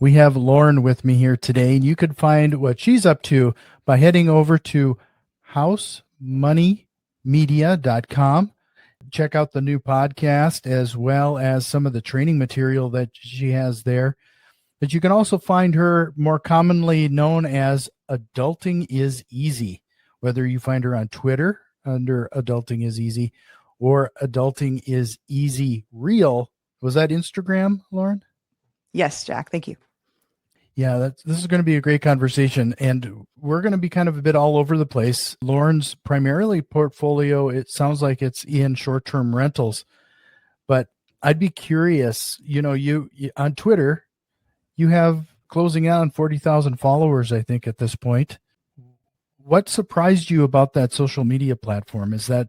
We have Lauren with me here today, and you can find what she's up to by heading over to housemoneymedia.com. Check out the new podcast as well as some of the training material that she has there. But you can also find her more commonly known as Adulting is Easy, whether you find her on Twitter under Adulting is Easy or Adulting is Easy Real. Was that Instagram, Lauren? Yes, Jack. Thank you. Yeah, this is going to be a great conversation, and we're going to be kind of a bit all over the place. Lauren's primarily portfolio, it sounds like it's in short-term rentals, but I'd be curious, you on Twitter, you have closing out on 40,000 followers, I think, at this point. What surprised you about that social media platform is that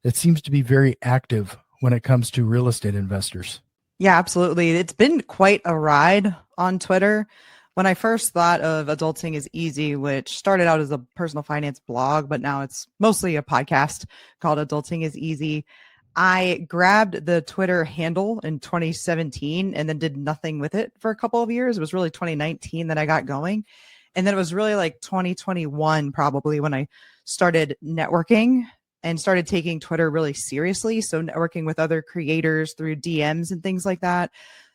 it seems to be very active when it comes to real estate investors. Yeah, absolutely. It's been quite a ride on Twitter. When I first thought of Adulting is Easy, which started out as a personal finance blog, but now it's mostly a podcast called Adulting is Easy, I grabbed the Twitter handle in 2017 and then did nothing with it for a couple of years. It was really 2019 that I got going. And then it was really like 2021 probably when I started networking and started taking Twitter really seriously. So networking with other creators through DMs and things like that,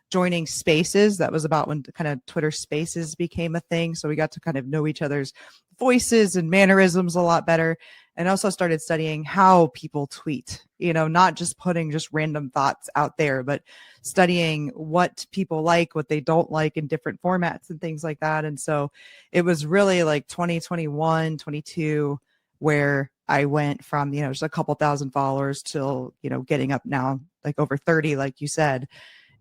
joining spaces. That was about when kind of Twitter spaces became a thing. So we got to kind of know each other's voices and mannerisms a lot better. And also started studying how people tweet, not just putting just random thoughts out there, but studying what people like, what they don't like in different formats and things like that. And so it was really like 2021, 22, where I went from, just a couple thousand followers till, getting up now like over 30, like you said.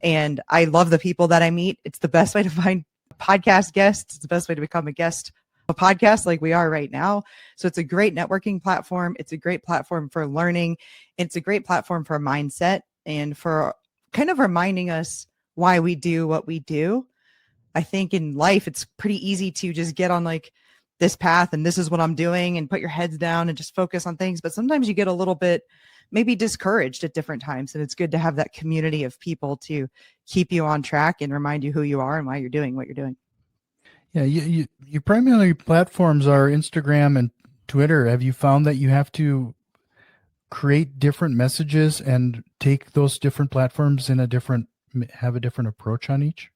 And I love the people that I meet. It's the best way to find podcast guests. It's the best way to become a guest of a podcast like we are right now. So it's a great networking platform. It's a great platform for learning. It's a great platform for mindset and for kind of reminding us why we do what we do. I think in life, it's pretty easy to just get on like this path and this is what I'm doing and put your heads down and just focus on things. But sometimes you get a little bit maybe discouraged at different times. And it's good to have that community of people to keep you on track and remind you who you are and why you're doing what you're doing. Yeah, your primary platforms are Instagram and Twitter. Have you found that you have to create different messages and take those different platforms have a different approach on each?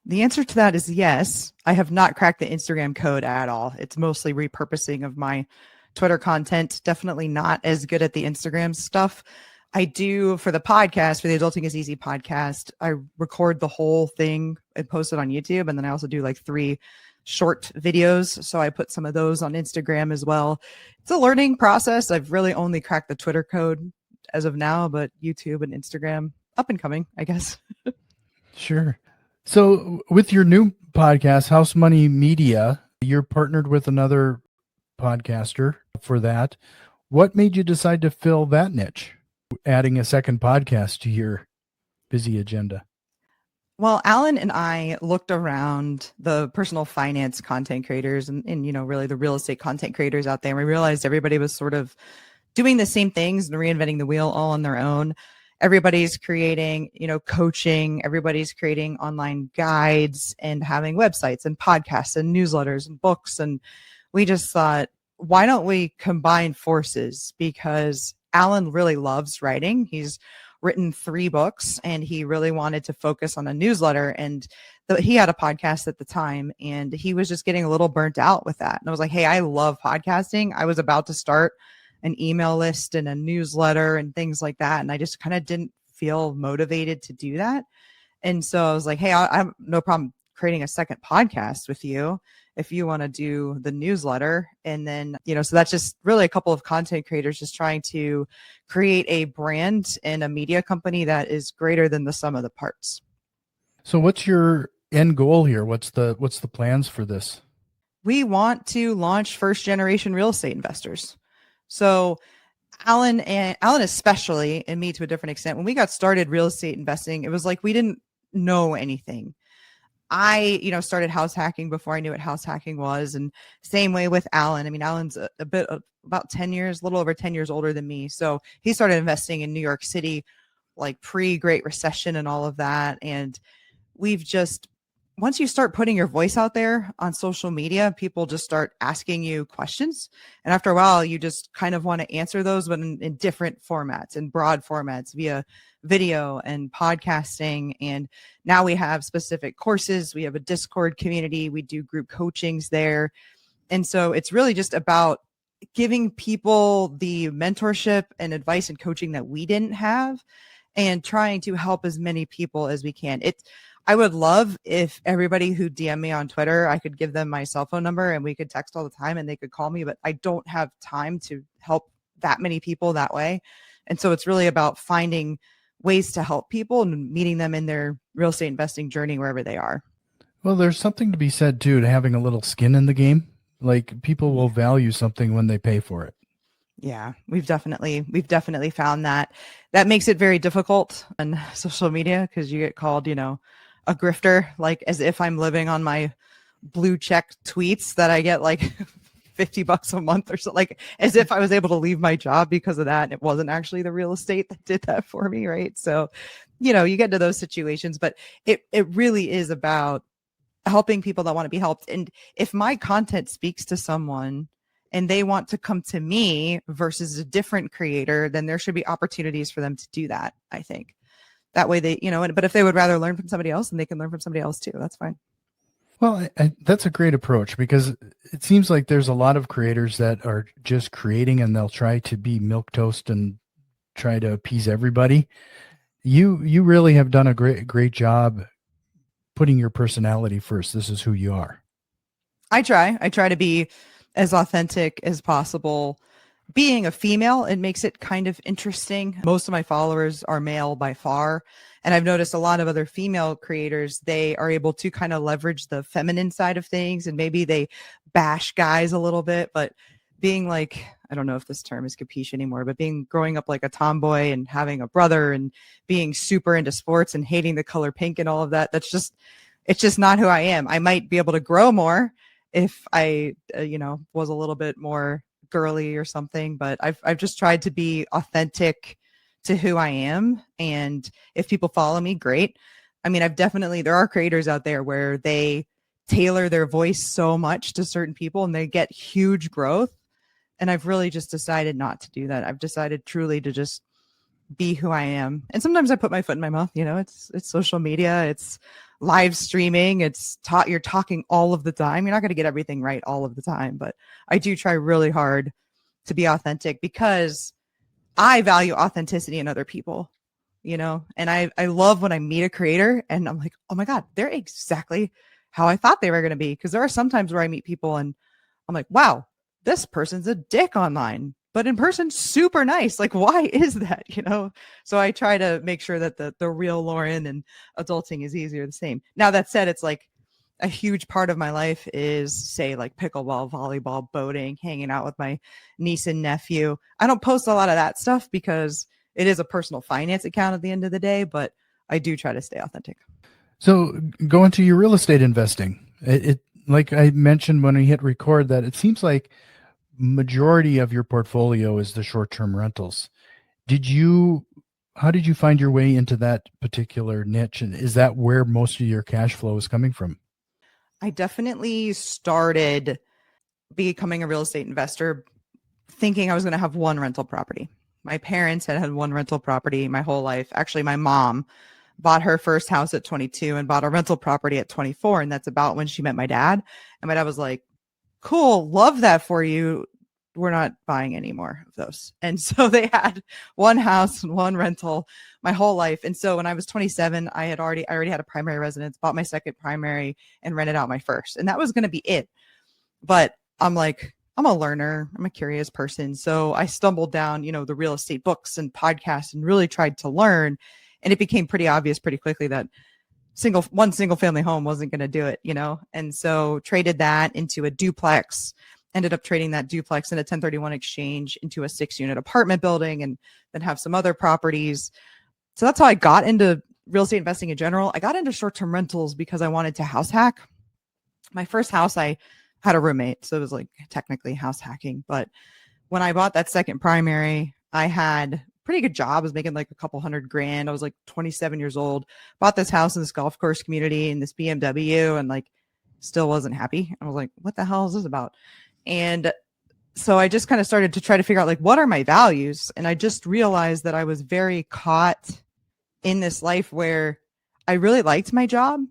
The answer to that is yes. I have not cracked the Instagram code at all. It's mostly repurposing of my Twitter content. Definitely not as good at the Instagram stuff. I do for the podcast, for the Adulting is Easy podcast, I record the whole thing and post it on YouTube. And then I also do like 3 short videos. So I put some of those on Instagram as well. It's a learning process. I've really only cracked the Twitter code as of now, but YouTube and Instagram up and coming, I guess. Sure. So with your new podcast, House Money Media, you're partnered with another podcaster for that. What made you decide to fill that niche, adding a second podcast to your busy agenda? Well, Alan and I looked around the personal finance content creators and really the real estate content creators out there. And we realized everybody was sort of doing the same things and reinventing the wheel all on their own. Everybody's creating, coaching, everybody's creating online guides and having websites and podcasts and newsletters and books. And we just thought, why don't we combine forces? Because Alan really loves writing. He's written 3 books and he really wanted to focus on a newsletter. And he had a podcast at the time and he was just getting a little burnt out with that. And I was like, hey, I love podcasting. I was about to start an email list and a newsletter and things like that. And I just kind of didn't feel motivated to do that. And so I was like, hey, I have no problem creating a second podcast with you if you want to do the newsletter. And then, so that's just really a couple of content creators just trying to create a brand and a media company that is greater than the sum of the parts. So what's your end goal here? What's the plans for this? We want to launch first generation real estate investors. So Alan especially, and me to a different extent, when we got started real estate investing, it was like we didn't know anything. I, started house hacking before I knew what house hacking was. And same way with Alan. I mean, Alan's a bit of about 10 years, a little over 10 years older than me. So he started investing in New York City, like pre-Great Recession and all of that. And we've just once you start putting your voice out there on social media, people just start asking you questions. And after a while, you just kind of want to answer those, but in different formats, in broad formats via video and podcasting. And now we have specific courses. We have a Discord community. We do group coachings there. And so it's really just about giving people the mentorship and advice and coaching that we didn't have and trying to help as many people as we can. I would love if everybody who DM me on Twitter, I could give them my cell phone number and we could text all the time and they could call me, but I don't have time to help that many people that way. And so it's really about finding ways to help people and meeting them in their real estate investing journey wherever they are. Well, there's something to be said too to having a little skin in the game. Like people will value something when they pay for it. Yeah, we've definitely found that makes it very difficult on social media because you get called, a grifter, like as if I'm living on my blue check tweets that I get like $50 a month or so, like as if I was able to leave my job because of that. And it wasn't actually the real estate that did that for me. Right. So, you get into those situations, but it really is about helping people that want to be helped. And if my content speaks to someone and they want to come to me versus a different creator, then there should be opportunities for them to do that. I think that way they, but if they would rather learn from somebody else, then they can learn from somebody else too. That's fine. Well, that's a great approach because it seems like there's a lot of creators that are just creating and they'll try to be milquetoast and try to appease everybody. You really have done a great job putting your personality first. This is who you are. I try to be as authentic as possible. Being a female, it makes it kind of interesting. Most of my followers are male by far. And I've noticed a lot of other female creators, they are able to kind of leverage the feminine side of things. And maybe they bash guys a little bit, but being like, I don't know if this term is capiche anymore, but growing up like a tomboy and having a brother and being super into sports and hating the color pink and all of that, it's just not who I am. I might be able to grow more if I, was a little bit more girly or something, but I've just tried to be authentic to who I am. And if people follow me, great. I mean, there are creators out there where they tailor their voice so much to certain people and they get huge growth. And I've really just decided not to do that. I've decided truly to just be who I am. And sometimes I put my foot in my mouth, it's social media, it's live streaming, you're talking all of the time. You're not going to get everything right all of the time, but I do try really hard to be authentic because I value authenticity in other people, and I love when I meet a creator and I'm like, oh my God, they're exactly how I thought they were going to be. Because there are some times where I meet people and I'm like, wow, this person's a dick online, but in person, super nice. Like, why is that? So I try to make sure that the real Lauren and adulting is easier the same. Now, that said, it's like a huge part of my life is, say, like pickleball, volleyball, boating, hanging out with my niece and nephew. I don't post a lot of that stuff because it is a personal finance account at the end of the day, but I do try to stay authentic. So go into your real estate investing. It like I mentioned when we hit record, that it seems like majority of your portfolio is the short-term rentals. How did you find your way into that particular niche? And is that where most of your cash flow is coming from? I definitely started becoming a real estate investor thinking I was going to have one rental property. My parents had one rental property my whole life. Actually, my mom bought her first house at 22 and bought a rental property at 24. And that's about when she met my dad. And my dad was like, cool, love that for you. We're not buying any more of those. And so they had one house and one rental my whole life. And so when I was 27, I already had a primary residence, bought my second primary and rented out my first. And that was going to be it. But I'm like, I'm a learner. I'm a curious person. So I stumbled down, the real estate books and podcasts and really tried to learn. And it became pretty obvious pretty quickly that one single family home wasn't going to do it, And so traded that into a duplex, ended up trading that duplex in a 1031 exchange into a 6-unit apartment building, and then have some other properties. So that's how I got into real estate investing in general. I got into short-term rentals because I wanted to house hack. My first house, I had a roommate, so it was like technically house hacking. But when I bought that second primary, I had pretty good job. I was making like a couple $100,000. I was like 27 years old, bought this house in this golf course community and this BMW, and like still wasn't happy. I was like, what the hell is this about? And so I just kind of started to try to figure out like, what are my values? And I just realized that I was very caught in this life where I really liked my job.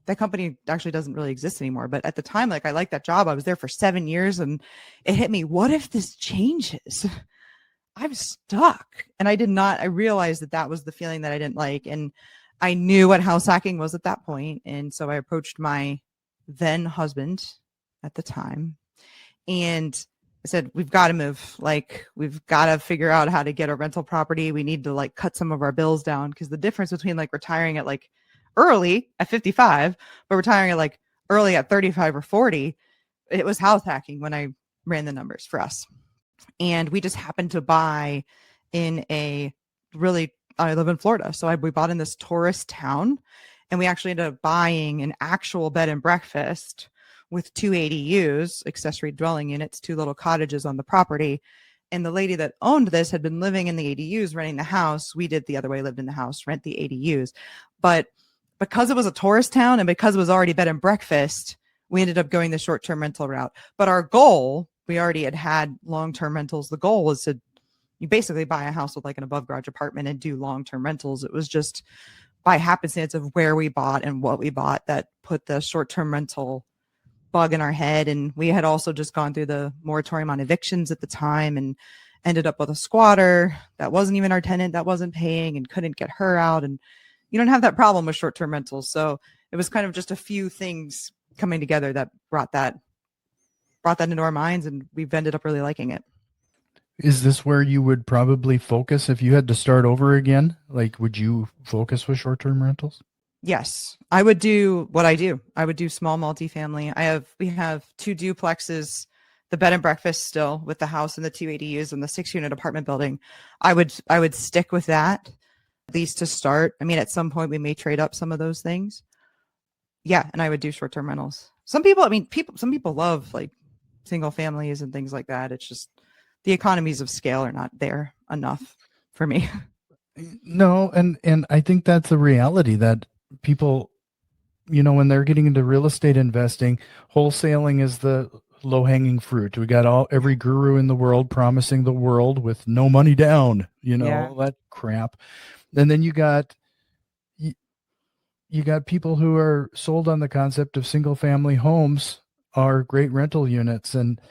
That company actually doesn't really exist anymore. But at the time, like I liked that job. I was there for 7 years and it hit me. What if this changes? I'm stuck. And I realized that that was the feeling that I didn't like. And I knew what house hacking was at that point. And so I approached my then husband at the time and I said, we've got to move. Like, we've got to figure out how to get a rental property. We need to like cut some of our bills down. Cause the difference between like retiring at like early at 55, but retiring at like early at 35 or 40, it was house hacking when I ran the numbers for us. And we just happened to buy in I live in Florida. So we bought in this tourist town and we actually ended up buying an actual bed and breakfast with 2 ADUs, accessory dwelling units, 2 little cottages on the property. And the lady that owned this had been living in the ADUs, renting the house. We did the other way, lived in the house, rent the ADUs. But because it was a tourist town and because it was already bed and breakfast, we ended up going the short-term rental route. But our goal, we already had long-term rentals. The goal was to you basically buy a house with like an above garage apartment and do long-term rentals. It was just by happenstance of where we bought and what we bought that put the short-term rental bug in our head. And we had also just gone through the moratorium on evictions at the time and ended up with a squatter that wasn't even our tenant, that wasn't paying and couldn't get her out. And you don't have that problem with short-term rentals. So it was kind of just a few things coming together that brought that into our minds, and we've ended up really liking it. Is this where you would probably focus if you had to start over again? Like, would you focus with short-term rentals? Yes, I would do what I do. I would do small multifamily. We have 2 duplexes, the bed and breakfast still with the house and the 2 ADUs and the 6-unit apartment building. I would stick with that at least to start. I mean, at some point we may trade up some of those things. Yeah, and I would do short-term rentals. Some people love like single families and things like that. It's just the economies of scale are not there enough for me. No, and I think that's a reality that people, when they're getting into real estate investing, wholesaling is the low-hanging fruit. We got every guru in the world promising the world with no money down, all that crap. And then you got people who are sold on the concept of single family homes are great rental units. And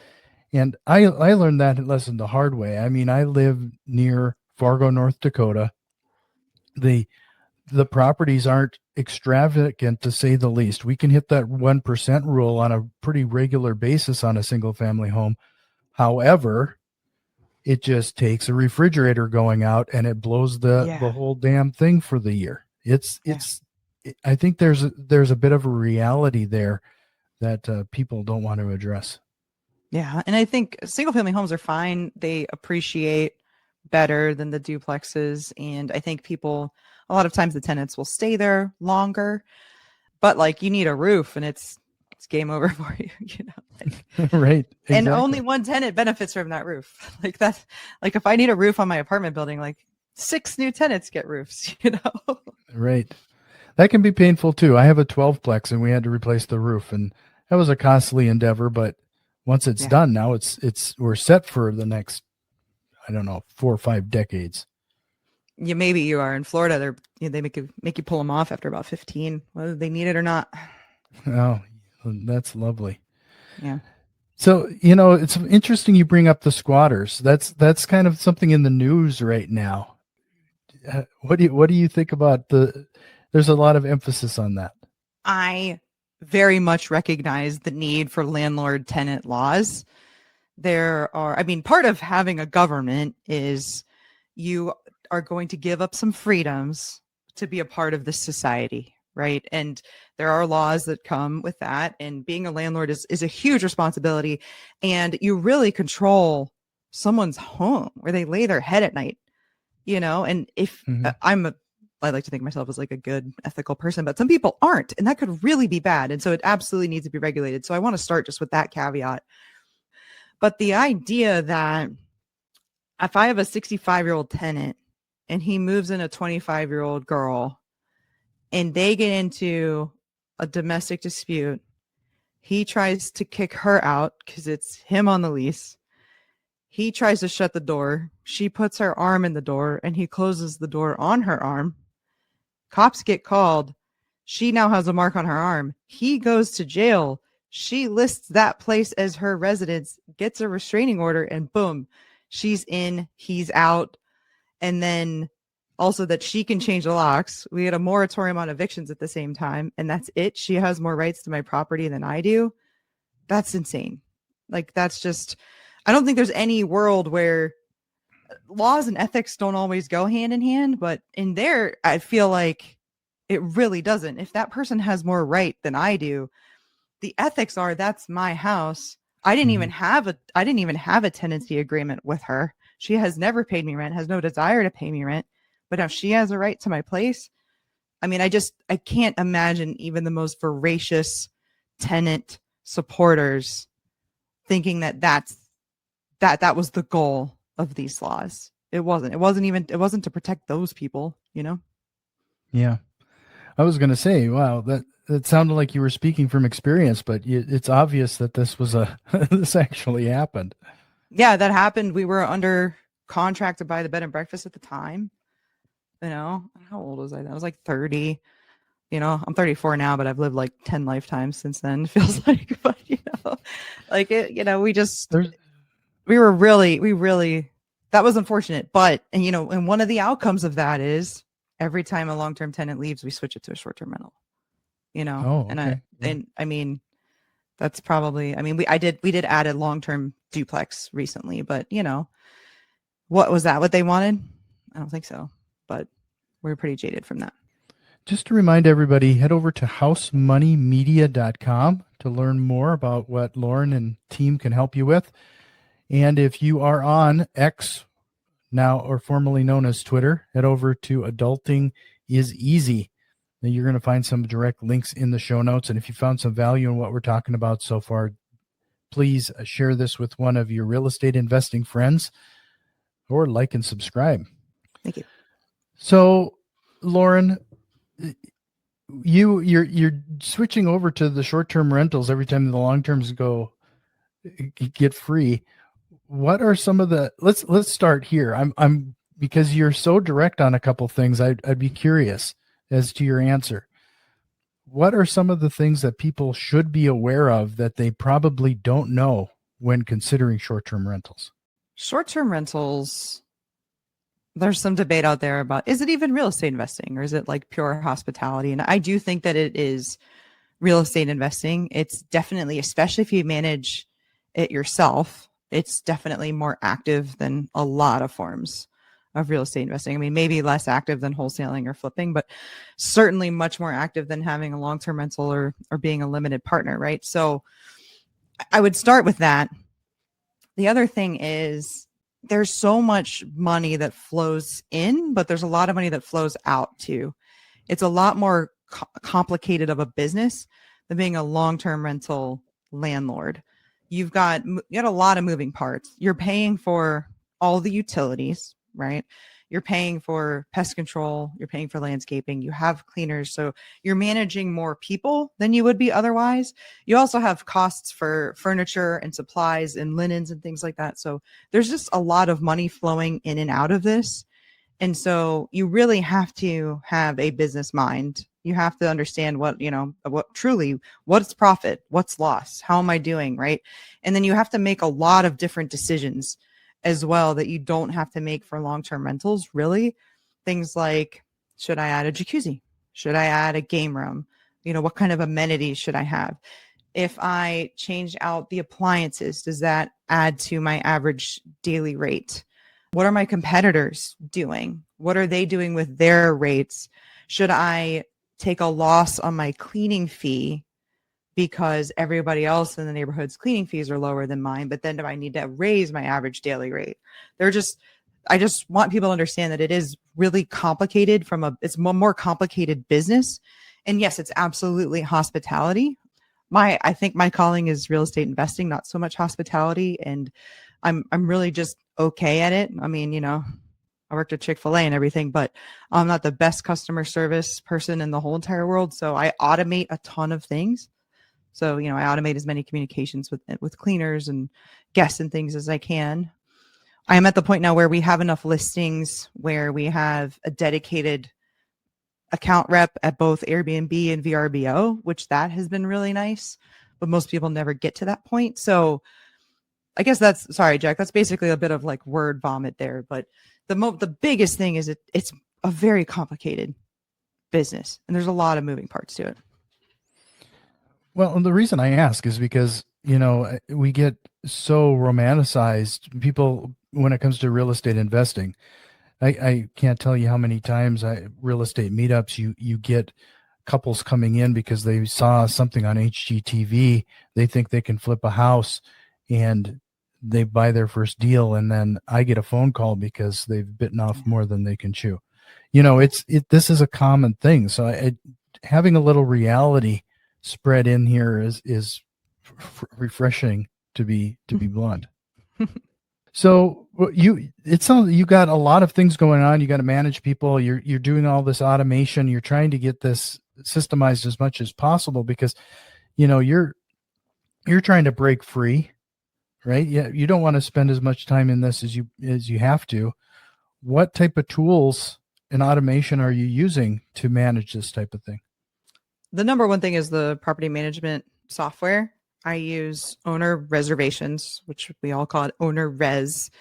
I learned that lesson the hard way. I mean, I live near Fargo, North Dakota. The properties aren't extravagant, to say the least. We can hit that 1% rule on a pretty regular basis on a single family home. However, it just takes a refrigerator going out and it blows the whole damn thing for the year. I think there's a bit of a reality there that people don't want to address. Yeah. And I think single family homes are fine. They appreciate better than the duplexes. And I think a lot of times the tenants will stay there longer, but like you need a roof and it's game over for you, Right. Exactly. And only one tenant benefits from that roof. Like that's like, if I need a roof on my apartment building, like 6 new tenants get roofs, Right. That can be painful too. I have a 12-plex and we had to replace the roof, and that was a costly endeavor, but once it's done, now we're set for the next, I don't know, 4 or 5 decades. Yeah, maybe you are. In Florida, they make you pull them off after about 15, whether they need it or not. Oh, that's lovely. Yeah. So, it's interesting you bring up the squatters. That's kind of something in the news right now. What do you think about there's a lot of emphasis on that. I very much recognize the need for landlord tenant laws. Part of having a government is you are going to give up some freedoms to be a part of this society, right? And there are laws that come with that. And being a landlord is a huge responsibility. And you really control someone's home, where they lay their head at night, and if I like to think of myself as like a good ethical person, but some people aren't, and that could really be bad. And so it absolutely needs to be regulated. So I want to start just with that caveat. But the idea that if I have a 65-year-old tenant and he moves in a 25-year-old girl and they get into a domestic dispute. He tries to kick her out because it's him on the lease. He tries to shut the door. She puts her arm in the door and he closes the door on her arm. Cops get called. She now has a mark on her arm. He goes to jail. She lists that place as her residence, gets a restraining order, and boom, she's in, he's out. And then also that she can change the locks. We had a moratorium on evictions at the same time, and that's it. She has more rights to my property than I do. That's insane. Like, that's just, I don't think there's any world where laws and ethics don't always go hand in hand, but in there, I feel like it really doesn't. If that person has more right than I do, the ethics are that's my house. I didn't even have a tenancy agreement with her. She has never paid me rent, has no desire to pay me rent, but now she has a right to my place. I mean, I can't imagine even the most voracious tenant supporters thinking that that was the goal of these laws. It wasn't to protect those people, you know? Yeah. I was going to say, wow, that sounded like you were speaking from experience, but it's obvious that this was this actually happened. Yeah, that happened. We were under contract to buy the bed and breakfast at the time. You know, how old was I then? I was like 30. You know, I'm 34 now, but I've lived like 10 lifetimes since then, it feels like. But, you know, like it, you know, we really, that was unfortunate. But, and, you know, and one of the outcomes of that is every time a long-term tenant leaves, we switch it to a short-term rental, you know? Oh, okay. And I mean, that's probably, I mean, we did add a long-term duplex recently, but you know, what was that? What they wanted? I don't think so, but we're pretty jaded from that. Just to remind everybody, head over to housemoneymedia.com to learn more about what Lauren and team can help you with. And if you are on X now, or formerly known as Twitter, head over to Adulting is Easy. Now you're going to find some direct links in the show notes. And if you found some value in what we're talking about so far, please share this with one of your real estate investing friends, or like and subscribe. Thank you. So, Lauren, you're switching over to the short-term rentals every time the long-terms get free. What are some of the, let's start here. I'm because you're so direct on a couple things, I'd be curious as to your answer. What are some of the things that people should be aware of that they probably don't know when considering short-term rentals? Short-term rentals, there's some debate out there about, is it even real estate investing or is it like pure hospitality? And I do think that it is real estate investing. It's definitely, especially if you manage it yourself, it's definitely more active than a lot of forms of real estate investing. I mean, maybe less active than wholesaling or flipping, but certainly much more active than having a long-term rental or being a limited partner, right? So I would start with that. The other thing is there's so much money that flows in, but there's a lot of money that flows out too. It's a lot more complicated of a business than being a long-term rental landlord. You got a lot of moving parts. You're paying for all the utilities, right? You're paying for pest control. You're paying for landscaping. You have cleaners. So you're managing more people than you would be otherwise. You also have costs for furniture and supplies and linens and things like that. So there's just a lot of money flowing in and out of this. And so you really have to have a business mind. You have to understand what's profit, what's loss, how am I doing, right? And then you have to make a lot of different decisions as well that you don't have to make for long-term rentals, really. Things like, should I add a jacuzzi? Should I add a game room? You know, what kind of amenities should I have? If I change out the appliances, does that add to my average daily rate? What are my competitors doing? What are they doing with their rates? Should I take a loss on my cleaning fee because everybody else in the neighborhood's cleaning fees are lower than mine, but then do I need to raise my average daily rate? I just want people to understand that it is really complicated it's a more complicated business. And yes, it's absolutely hospitality. I think my calling is real estate investing, not so much hospitality. And I'm really just okay at it. I mean, you know, I worked at Chick-fil-A and everything, but I'm not the best customer service person in the whole entire world. So I automate a ton of things. So, I automate as many communications with cleaners and guests and things as I can. I am at the point now where we have enough listings where we have a dedicated account rep at both Airbnb and VRBO, which that has been really nice. But most people never get to that point. So I guess sorry, Jack, that's basically a bit of like word vomit there. But the biggest thing is it's a very complicated business and there's a lot of moving parts to it. Well, and the reason I ask is because, we get so romanticized, people, when it comes to real estate investing. I can't tell you how many times real estate meetups, you get couples coming in because they saw something on HGTV. They think they can flip a house and they buy their first deal. And then I get a phone call because they've bitten off more than they can chew. This is a common thing. So having a little reality spread in here is refreshing, to be blunt. So it sounds you got a lot of things going on. You got to manage people. You're doing all this automation. You're trying to get this systemized as much as possible because, you're trying to break free, right? Yeah, you don't want to spend as much time in this as you have to. What type of tools and automation are you using to manage this type of thing? The number one thing is the property management software. I use owner reservations, which we all call it owner res.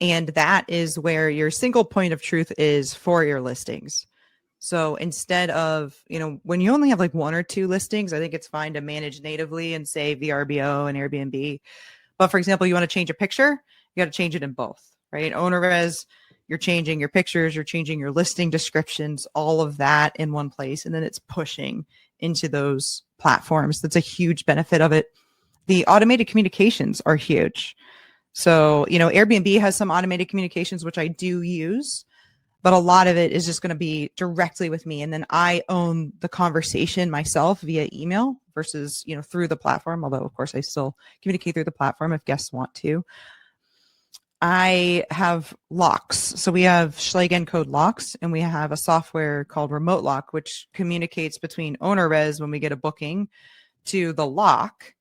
And that is where your single point of truth is for your listings. So instead of, when you only have like one or two listings, I think it's fine to manage natively and say VRBO and Airbnb. But for example, you want to change a picture, you got to change it in both, right? Owner res, you're changing your pictures, you're changing your listing descriptions, all of that in one place. And then it's pushing into those platforms. That's a huge benefit of it. The automated communications are huge. So, Airbnb has some automated communications, which I do use, but a lot of it is just going to be directly with me. And then I own the conversation myself via email versus, through the platform. Although, of course, I still communicate through the platform if guests want to. I have locks. So we have Schlage code locks, and we have a software called Remote Lock, which communicates between owner res when we get a booking to the lock,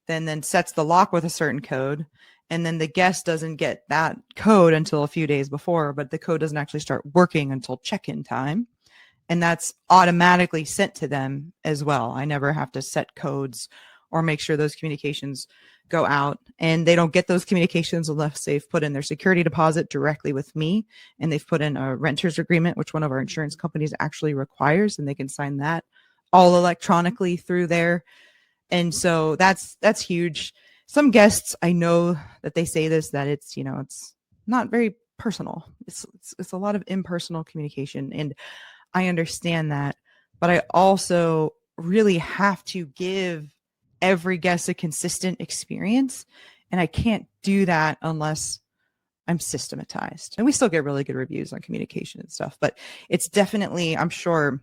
then sets the lock with a certain code. And then the guest doesn't get that code until a few days before, but the code doesn't actually start working until check-in time. And that's automatically sent to them as well. I never have to set codes or make sure those communications go out. And they don't get those communications unless they've put in their security deposit directly with me. And they've put in a renter's agreement, which one of our insurance companies actually requires. And they can sign that all electronically through there. And so that's huge. Some guests, I know that they say this, that it's, it's not very personal. It's a lot of impersonal communication. And I understand that, but I also really have to give every guest a consistent experience. And I can't do that unless I'm systematized. And we still get really good reviews on communication and stuff, but it's definitely, I'm sure,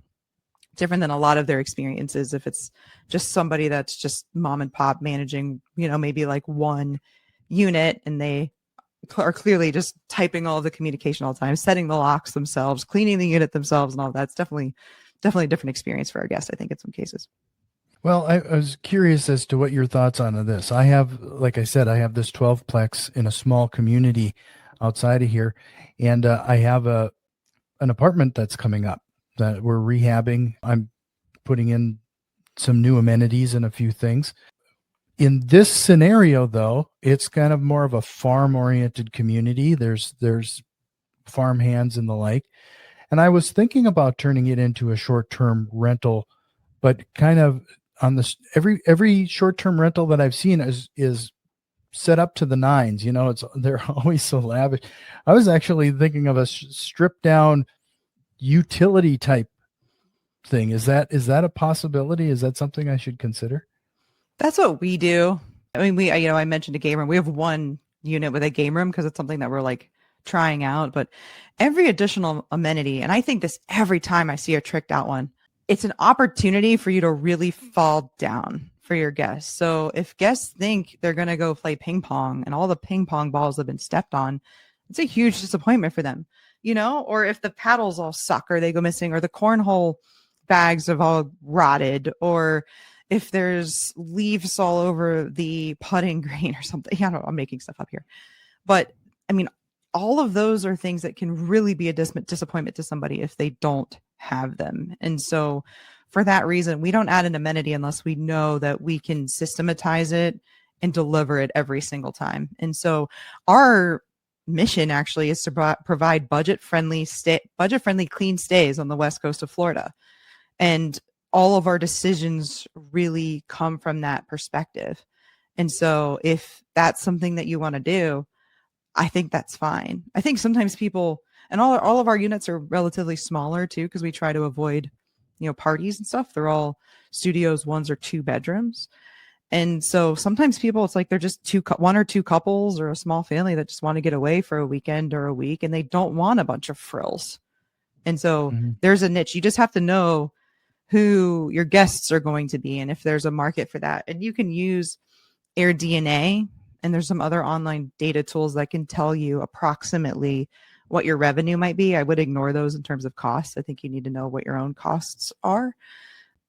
different than a lot of their experiences if it's just somebody that's just mom and pop managing, maybe like one unit, and they are clearly just typing all the communication all the time, setting the locks themselves, cleaning the unit themselves, and all that's definitely a different experience for our guests, I think, in some cases. Well, I was curious as to what your thoughts on this. I have, like I said, I have this 12-plex in a small community outside of here, and I have an apartment that's coming up that we're rehabbing. I'm putting in some new amenities and a few things. In this scenario, though, it's kind of more of a farm-oriented community. There's farm hands and the like. And I was thinking about turning it into a short-term rental, but kind of on this, every short-term rental that I've seen is set up to the nines. They're always so lavish. I was actually thinking of a stripped down utility type thing. Is that a possibility? Is that something I should consider? That's what we do. I mean, I mentioned a game room. We have one unit with a game room because it's something that we're like trying out, but every additional amenity, and I think this every time I see a tricked out one, it's an opportunity for you to really fall down for your guests. So if guests think they're going to go play ping pong and all the ping pong balls have been stepped on, it's a huge disappointment for them. or if the paddles all suck or they go missing, or the cornhole bags have all rotted, or if there's leaves all over the putting green or something. I don't know, I'm making stuff up here. But I mean, all of those are things that can really be a disappointment to somebody if they don't have them. And so for that reason, we don't add an amenity unless we know that we can systematize it and deliver it every single time. And so our mission actually is to provide budget-friendly clean stays on the west coast of Florida. And all of our decisions really come from that perspective. And so if that's something that you want to do, I think that's fine. I think sometimes people, and all of our units are relatively smaller too, because we try to avoid, parties and stuff. They're all studios, 1 or 2 bedrooms. And so sometimes people, it's like they're just 1 or 2 couples or a small family that just want to get away for a weekend or a week, and they don't want a bunch of frills. And so there's a niche. You just have to know who your guests are going to be and if there's a market for that. And you can use AirDNA, and there's some other online data tools that can tell you approximately what your revenue might be. I would ignore those in terms of costs. I think you need to know what your own costs are.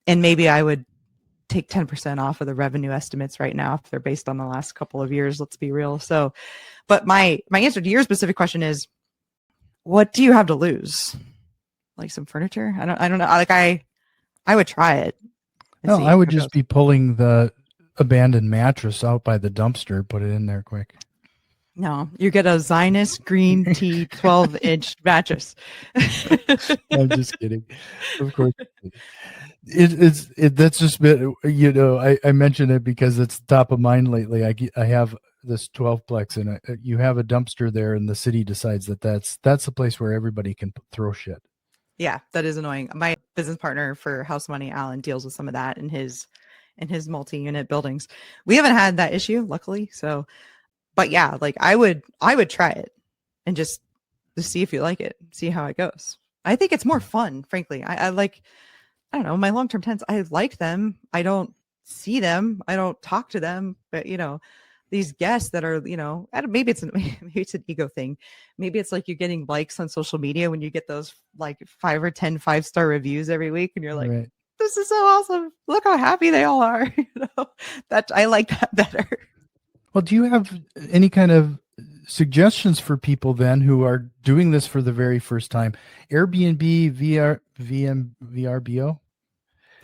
And maybe I would take 10% off of the revenue estimates right now if they're based on the last couple of years. Let's be real. So, but my answer to your specific question is, what do you have to lose? Like some furniture? I don't know. Like I would try it. No, I would just be pulling the abandoned mattress out by the dumpster, put it in there quick. No, you get a Zionist green tea 12-inch mattress. I'm just kidding. Of course. That's just been, I mentioned it because it's top of mind lately. I have this 12-plex, and you have a dumpster there, and the city decides that's the place where everybody can throw shit. Yeah, that is annoying. My business partner for House Money, Alan, deals with some of that in his multi-unit buildings. We haven't had that issue, luckily. So, but yeah, like I would try it and just to see if you like it, see how it goes. I think it's more fun, frankly. I like, I don't know, my long-term tenants, I like them. I don't see them. I don't talk to them, but these guests that are, maybe it's an ego thing. Maybe it's like you're getting likes on social media when you get those like 5 or 10 5-star reviews every week. And you're like, right, this is so awesome. Look how happy they all are. That I like that better. Well, do you have any kind of suggestions for people then who are doing this for the very first time? Airbnb, VRBO?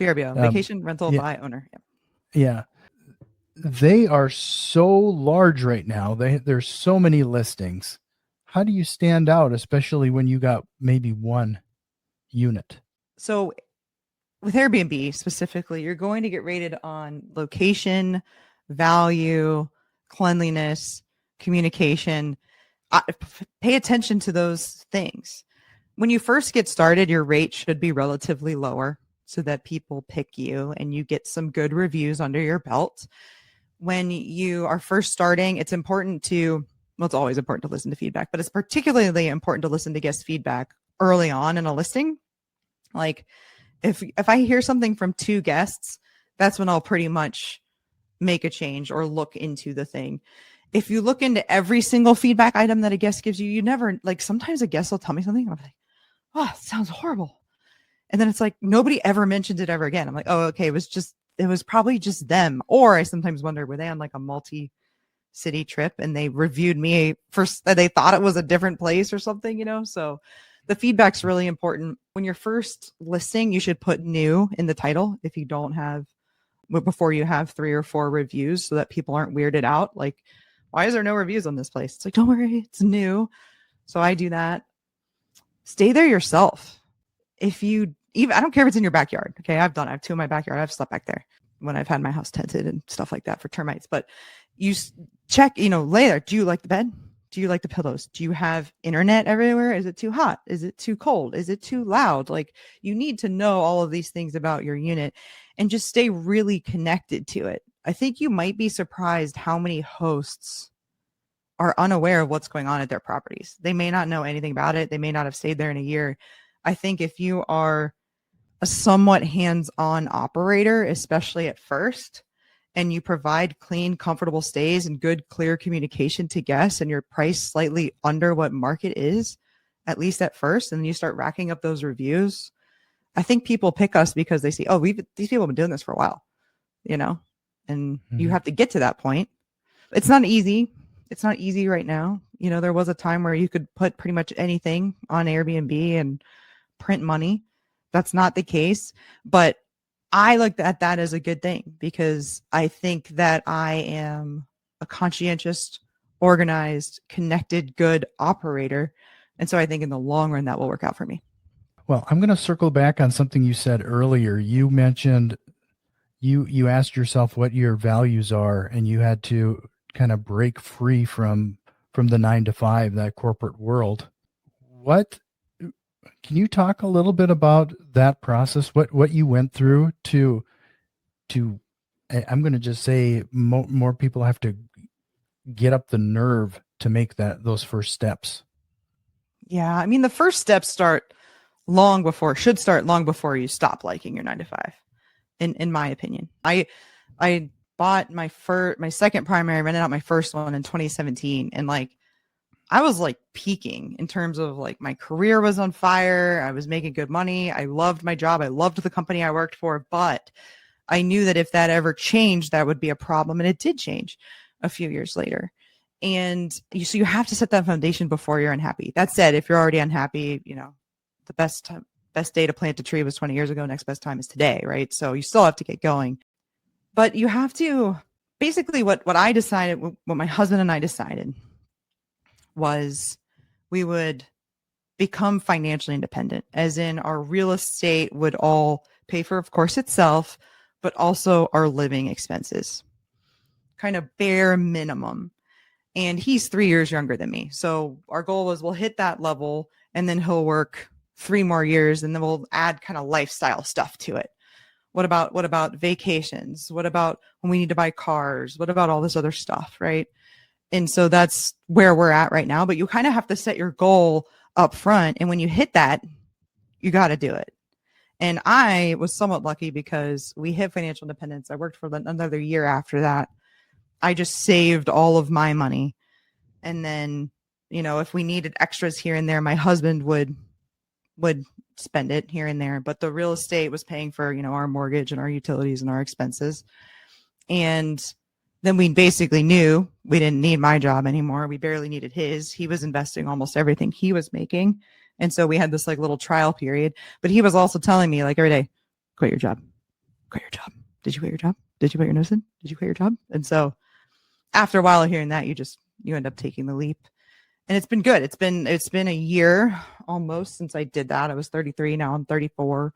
VRBO, vacation rental by owner. Yeah. They are so large right now. There's so many listings. How do you stand out, especially when you got maybe one unit? So with Airbnb specifically, you're going to get rated on location, value, cleanliness, communication. Pay attention to those things. When you first get started, your rate should be relatively lower so that people pick you and you get some good reviews under your belt. When you are first starting, it's important to, well, it's always important to listen to feedback, but it's particularly important to listen to guest feedback early on in a listing. Like if I hear something from 2 guests, that's when I'll pretty much make a change or look into the thing. If you look into every single feedback item that a guest gives you, you never, like, sometimes a guest will tell me something, I'm like, oh, it sounds horrible. And then it's like, nobody ever mentioned it ever again. I'm like, oh, okay. It was probably just them. Or I sometimes wonder, were they on like a multi-city trip and they reviewed me first, they thought it was a different place or something, So the feedback's really important. When you're first listing, you should put new in the title if you don't have, before you have 3 or 4 reviews, so that people aren't weirded out. Like, why is there no reviews on this place? It's like, don't worry, it's new. So I do that. Stay there yourself. If you even, I don't care if it's in your backyard. Okay. I have 2 in my backyard. I've slept back there when I've had my house tented and stuff like that for termites, but you check, lay there. Do you like the bed? Do you like the pillows? Do you have internet everywhere? Is it too hot? Is it too cold? Is it too loud? Like, you need to know all of these things about your unit and just stay really connected to it. I think you might be surprised how many hosts are unaware of what's going on at their properties. They may not know anything about it. They may not have stayed there in a year. I think if you are a somewhat hands-on operator, especially at first, and you provide clean, comfortable stays and good, clear communication to guests, and your price slightly under what market is, at least at first, and then you start racking up those reviews. I think people pick us because they see, oh, these people have been doing this for a while, you know, and you have to get to that point. It's not easy. It's not easy right now. You know, there was a time where you could put pretty much anything on Airbnb and print money. That's not the case, but I look at that as a good thing because I think that I am a conscientious, organized, connected, good operator. And so I think in the long run, that will work out for me. Well, I'm going to circle back on something you said earlier. You mentioned you asked yourself what your values are, and you had to kind of break free from the 9 to 5, that corporate world. What can you talk a little bit about that process? What you went through to I'm going to just say more people have to get up the nerve to make those first steps. Yeah, I mean, the first steps should start long before you stop liking your 9 to 5. In my opinion, I bought my second primary, rented out my first one in 2017, and like I was like peaking in terms of like my career was on fire. I was making good money. I loved my job. I loved the company I worked for, but I knew that if that ever changed, that would be a problem, and it did change a few years later. And so you have to set that foundation before you're unhappy. That said, if you're already unhappy, you know, the best day to plant a tree was 20 years ago. Next best time is today, right? So you still have to get going. But you have to, basically what I decided, what my husband and I decided was we would become financially independent, as in our real estate would all pay for, of course, itself, but also our living expenses, kind of bare minimum. And he's 3 years younger than me. So our goal was we'll hit that level and then he'll work 3 more years and then we'll add kind of lifestyle stuff to it. What about vacations? What about when we need to buy cars? What about all this other stuff, right? And so that's where we're at right now. But you kind of have to set your goal up front. And when you hit that, you got to do it. And I was somewhat lucky because we hit financial independence. I worked for another year after that. I just saved all of my money. And then, you know, if we needed extras here and there, my husband would spend it here and there. But the real estate was paying for, you know, our mortgage and our utilities and our expenses. And then we basically knew we didn't need my job anymore. We barely needed his. He was investing almost everything he was making. And so we had this like little trial period. But he was also telling me like every day, quit your job. Quit your job. Did you quit your job? Did you put your nose in? Did you quit your job? And so after a while of hearing that, you end up taking the leap. And it's been good. It's been a year almost since I did that. I was 33. Now I'm 34.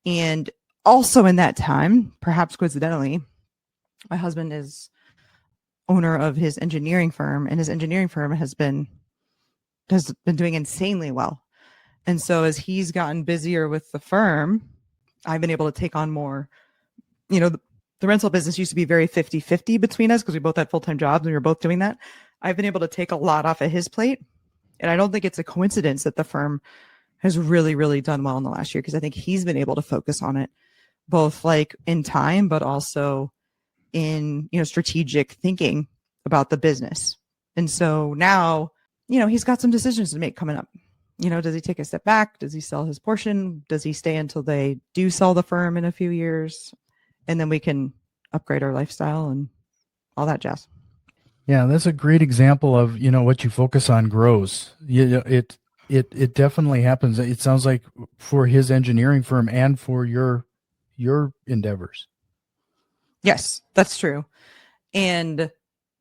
And also in that time, perhaps coincidentally, my husband is owner of his engineering firm, and his engineering firm has been doing insanely well. And so as he's gotten busier with the firm, I've been able to take on more. You know, the rental business used to be very 50-50 between us because we both had full-time jobs and we were both doing that. I've been able to take a lot off of his plate. And I don't think it's a coincidence that the firm has really, really done well in the last year, because I think he's been able to focus on it both like in time, but also in, you know, strategic thinking about the business. And so now, you know, he's got some decisions to make coming up. You know, does he take a step back? Does he sell his portion? Does he stay until they do sell the firm in a few years? And then we can upgrade our lifestyle and all that jazz. Yeah, that's a great example of, you know, what you focus on grows. It definitely happens. It sounds like for his engineering firm and for your endeavors. Yes, that's true. And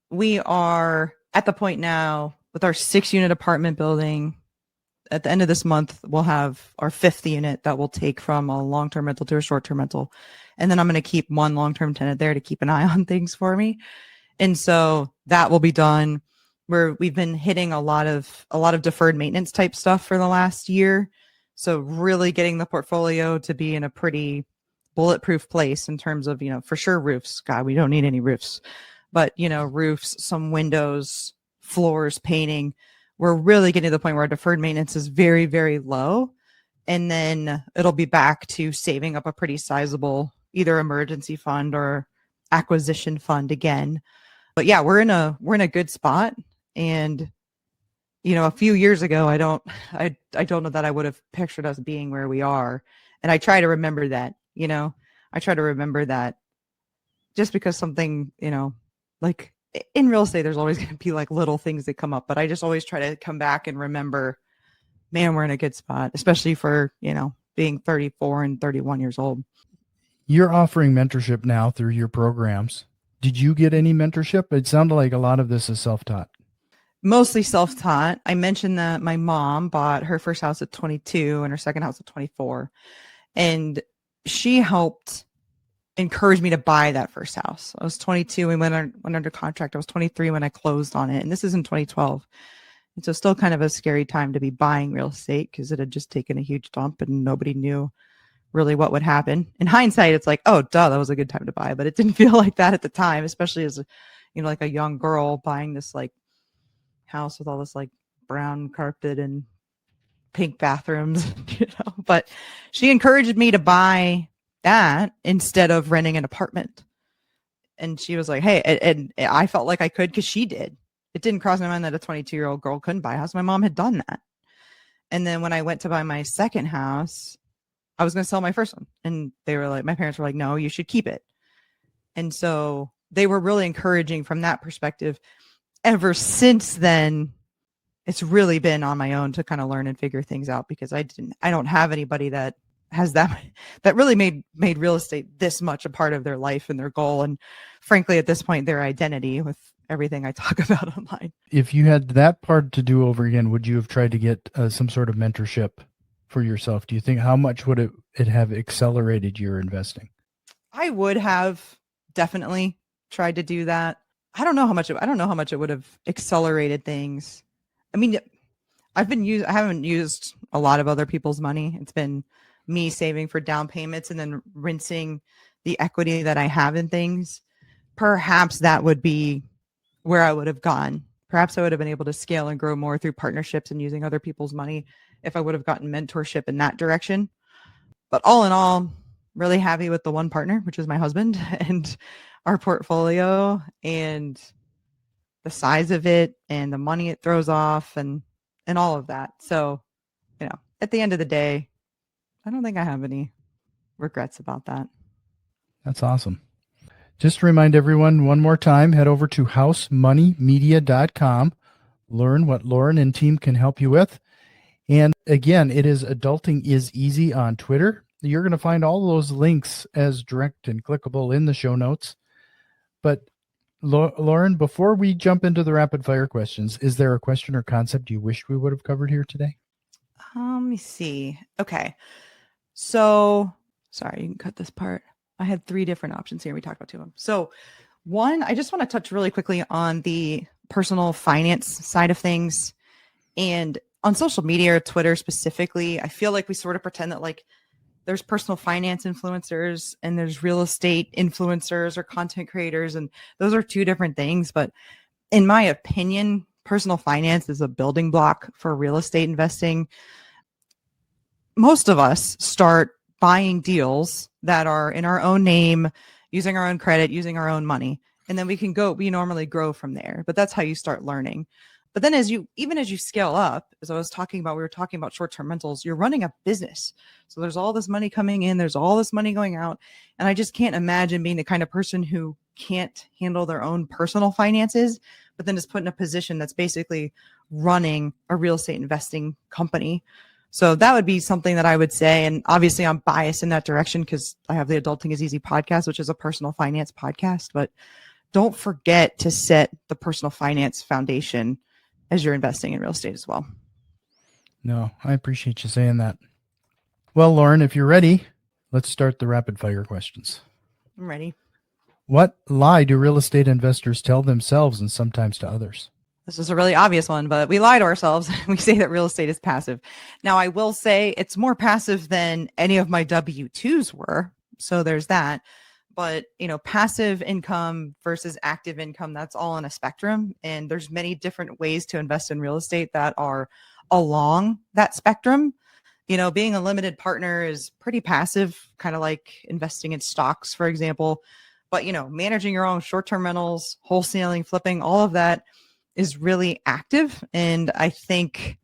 we are at the point now with our 6-unit apartment building. At the end of this month, we'll have our 5th unit that we'll take from a long-term rental to a short-term rental. And then I'm going to keep one long-term tenant there to keep an eye on things for me. And so that will be done. We've been hitting a lot of deferred maintenance type stuff for the last year. So really getting the portfolio to be in a pretty bulletproof place in terms of, you know, for sure roofs. God, we don't need any roofs, but, you know, roofs, some windows, floors, painting. We're really getting to the point where our deferred maintenance is very, very low. And then it'll be back to saving up a pretty sizable either emergency fund or acquisition fund again. But yeah, we're in a good spot. And a few years ago, I don't know that I would have pictured us being where we are. And I try to remember that, I try to remember that just because something, like in real estate, there's always going to be like little things that come up, but I just always try to come back and remember, man, we're in a good spot, especially for, being 34 and 31 years old. You're offering mentorship now through your programs. Did you get any mentorship? It sounded like a lot of this is self-taught. Mostly self-taught. I mentioned that my mom bought her first house at 22 and her second house at 24. And she helped encourage me to buy that first house. I was 22 and went under contract. I was 23 when I closed on it. And this is in 2012. And so still kind of a scary time to be buying real estate because it had just taken a huge dump and nobody knew really what would happen. In hindsight, it's like, oh, duh, that was a good time to buy. But it didn't feel like that at the time, especially as, like a young girl buying this like house with all this like brown carpet and pink bathrooms, But she encouraged me to buy that instead of renting an apartment. And she was like, hey, and I felt like I could because she did. It didn't cross my mind that a 22-year-old girl couldn't buy a house. My mom had done that. And then when I went to buy my second house, I was going to sell my first one. And they were like, my parents were like, no, you should keep it. And so they were really encouraging from that perspective. Ever since then, it's really been on my own to kind of learn and figure things out because I don't have anybody that has that really made real estate this much a part of their life and their goal. And frankly, at this point, their identity with everything I talk about online. If you had that part to do over again, would you have tried to get some sort of mentorship for yourself? Do you think how much would it have accelerated your investing? I would have definitely tried to do that. I don't know how much it would have accelerated things. I mean, I haven't used a lot of other people's money. It's been me saving for down payments and then rinsing the equity that I have in things. Perhaps that would be where I would have gone. Perhaps I would have been able to scale and grow more through partnerships and using other people's money if I would have gotten mentorship in that direction. But all in all, really happy with the one partner, which is my husband, and our portfolio and the size of it and the money it throws off and all of that. So, at the end of the day, I don't think I have any regrets about that. That's awesome. Just to remind everyone one more time, head over to housemoneymedia.com, learn what Lauren and team can help you with. And again, it is Adulting is Easy on Twitter. You're going to find all those links as direct and clickable in the show notes. But Lauren, before we jump into the rapid fire questions, is there a question or concept you wished we would have covered here today? Let me see. Okay. So, sorry, you can cut this part. I had 3 different options here. We talked about 2 of them. So, one, I just want to touch really quickly on the personal finance side of things. And on social media or Twitter specifically, I feel like we sort of pretend that like there's personal finance influencers and there's real estate influencers or content creators. And those are 2 different things. But in my opinion, personal finance is a building block for real estate investing. Most of us start buying deals that are in our own name, using our own credit, using our own money. And then we normally grow from there. But that's how you start learning. But then even as you scale up, as we were talking about short-term rentals, you're running a business. So there's all this money coming in, there's all this money going out. And I just can't imagine being the kind of person who can't handle their own personal finances, but then is put in a position that's basically running a real estate investing company. So that would be something that I would say. And obviously I'm biased in that direction because I have the Adulting is Easy podcast, which is a personal finance podcast. But don't forget to set the personal finance foundation as you're investing in real estate as well. No, I appreciate you saying that. Well, Lauren, if you're ready, let's start the rapid fire questions. I'm ready. What lie do real estate investors tell themselves and sometimes to others? This is a really obvious one, but we lie to ourselves. We say that real estate is passive. Now, I will say it's more passive than any of my W-2s were. So there's that. But, passive income versus active income, that's all on a spectrum. And there's many different ways to invest in real estate that are along that spectrum. Being a limited partner is pretty passive, kind of like investing in stocks, for example. But, managing your own short-term rentals, wholesaling, flipping, all of that is really active. And I think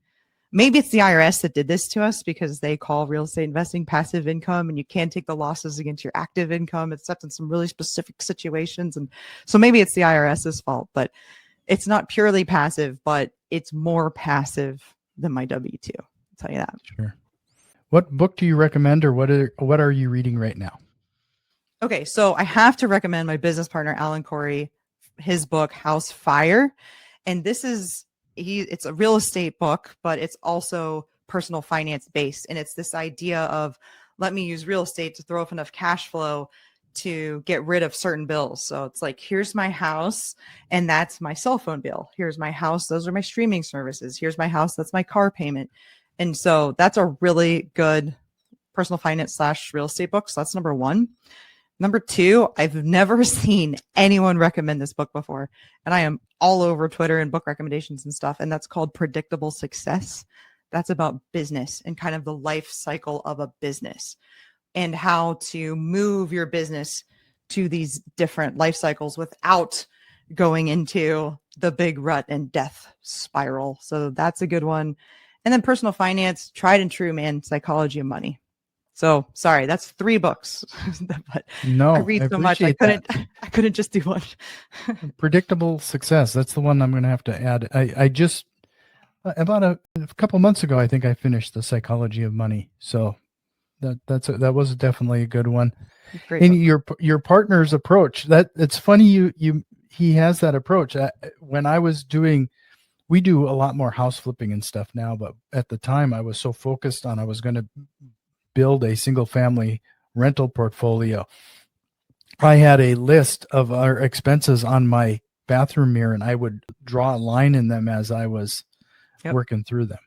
maybe it's the IRS that did this to us because they call real estate investing passive income, and you can take the losses against your active income, except in some really specific situations. And so maybe it's the IRS's fault, but it's not purely passive, but it's more passive than my W-2. I'll tell you that. Sure. What book do you recommend, or what are you reading right now? Okay, so I have to recommend my business partner, Alan Corey, his book, House Fire. And this is, it's a real estate book, but it's also personal finance based. And it's this idea of, let me use real estate to throw up enough cash flow to get rid of certain bills. So it's like, here's my house, and that's my cell phone bill. Here's my house. Those are my streaming services. Here's my house. That's my car payment. And so that's a really good personal finance / real estate book. So that's number one. Number two, I've never seen anyone recommend this book before, and I am all over Twitter and book recommendations and stuff. And that's called Predictable Success. That's about business and kind of the life cycle of a business and how to move your business to these different life cycles without going into the big rut and death spiral. So that's a good one. And then personal finance, tried and true, man, Psychology of Money. So sorry, that's 3 books. But No, I read so much, I couldn't just do one. Predictable Success. That's the one I'm going to have to add. I just about a couple months ago, I think I finished The Psychology of Money. So that was definitely a good one. Great And book. your partner's approach, it's funny he has that approach. When I was we do a lot more house flipping and stuff now, but at the time I was so focused on I was going to build a single family rental portfolio. I had a list of our expenses on my bathroom mirror, and I would draw a line in them as I was working through them.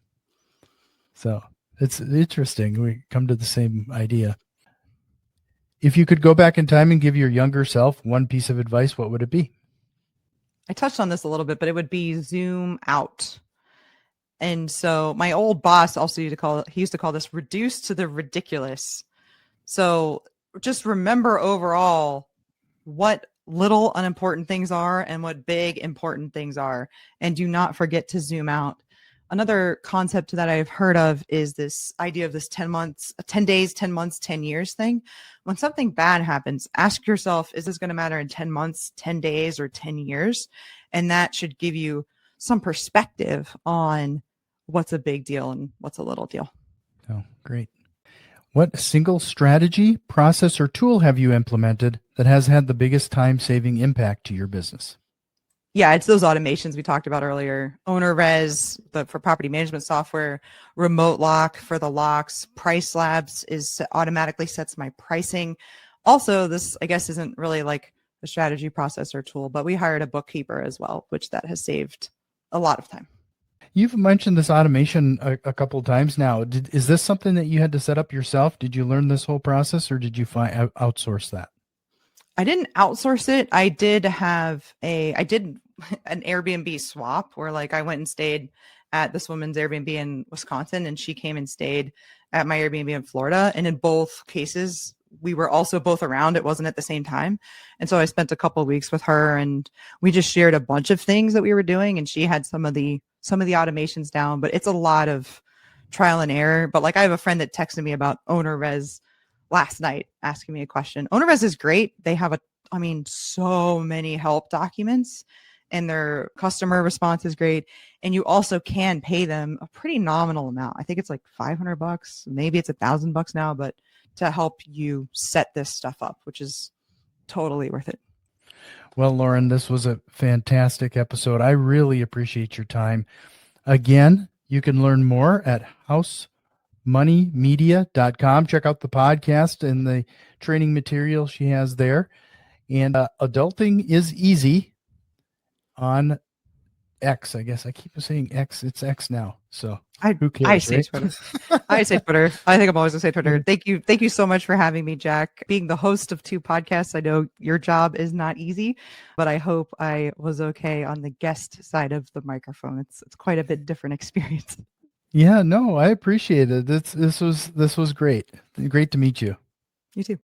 So it's interesting. We come to the same idea. If you could go back in time and give your younger self one piece of advice, what would it be? I touched on this a little bit, but it would be zoom out. And so my old boss also used to call this reduce to the ridiculous. So just remember overall what little unimportant things are and what big important things are. And do not forget to zoom out. Another concept that I've heard of is this idea of this 10 days, 10 months, 10 years thing. When something bad happens, ask yourself, is this going to matter in 10 months, 10 days, or 10 years? And that should give you some perspective on what's a big deal and what's a little deal. Oh, great. What single strategy, process, or tool have you implemented that has had the biggest time-saving impact to your business? Yeah, it's those automations we talked about earlier. OwnerRez, for property management software, Remote Lock for the locks, Price Labs automatically sets my pricing. Also, this, I guess, isn't really like a strategy process or tool, but we hired a bookkeeper as well, which that has saved a lot of time. You've mentioned this automation a couple of times now. Is this something that you had to set up yourself? Did you learn this whole process, or did you outsource that? I didn't outsource it. I did an Airbnb swap where like I went and stayed at this woman's Airbnb in Wisconsin, and she came and stayed at my Airbnb in Florida. And in both cases, we were also both around. It wasn't at the same time. And so I spent a couple of weeks with her, and we just shared a bunch of things that we were doing. And she had some of the automations down, but it's a lot of trial and error. But like, I have a friend that texted me about OwnerRez last night asking me a question. OwnerRez is great. They have so many help documents, and their customer response is great. And you also can pay them a pretty nominal amount. I think it's like $500, maybe it's $1,000 now, but to help you set this stuff up, which is totally worth it. Well, Lauren, this was a fantastic episode. I really appreciate your time. Again, you can learn more at housemoneymedia.com. Check out the podcast and the training material she has there. And Adulting is Easy on X. I guess I keep saying X. It's X now. So who cares? I say right? Twitter. I say Twitter. I think I'm always gonna say Twitter. Thank you so much for having me, Jack. Being the host of 2 podcasts, I know your job is not easy, but I hope I was okay on the guest side of the microphone. It's quite a bit different experience. Yeah, no, I appreciate it. This was great. Great to meet you. You too.